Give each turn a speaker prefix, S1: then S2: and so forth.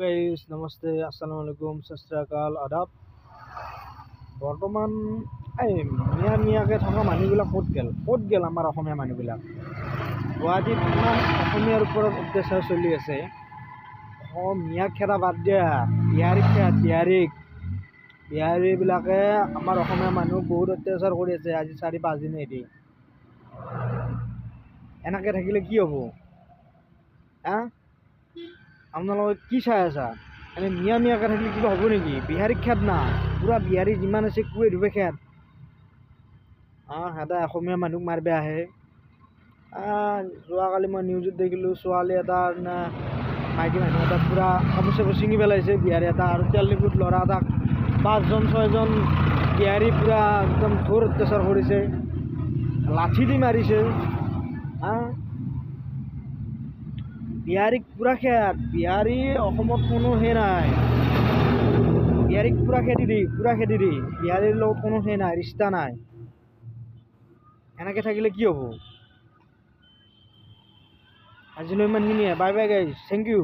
S1: Guys namaste আসসালামু আলাইকুম সত শ্ৰী আকাল আদাব। বৰ্তমান এই মিয়াকে থকা মানুহবিলাক ক'ত গেল আমাৰ অসমীয়া মানুহবিলাক। গুৱাহাটীত ইমান অসমীয়াৰ ওপৰত অত্যাচাৰ চলি আছে। মিয়াক খেদা বাদ দিয়া, বিহাৰীবিলাকে আমাৰ অসমীয়া মানুহক বহুত অত্যাচাৰ কৰি আছে আজি 4-5 দিন এৰি। এনেকৈ থাকিলে কি হ'ব? আপোনালোকে কি চাই আছা? এনে মিয়াকে থাকিলে কিবা হ'ব নেকি? বিহাৰীক খেদ না, পূৰা বিহাৰী যিমান আছে কুৱে ধুৱে খেদ। সিহঁতে অসমীয়া মানুহক মাৰিব আহে। যোৱাকালি মই নিউজত দেখিলোঁ ছোৱালী এটাৰ মাইকী মানুহ এটাক পূৰা কাপোৰ চাপোৰ ছিঙি পেলাইছে বিহাৰী এটা, আৰু তেলডিপুত ল'ৰা এটাক 5-6জন বিহাৰী পূৰা একদম ঘোৰ অত্যাচাৰ কৰিছে, লাঠি দি মাৰিছে। বিহাৰীক পূৰা খেদ। বিহাৰী অসমত কোনো নাই, বিহাৰীক পূৰা খেদি দি বিহাৰীৰ লগত কোনো নাই, ৰিষ্টা নাই। এনেকৈ থাকিলে কি হ'ব? আজিলৈ ইমানখিনিয়ে। Bye bye guys, thank U.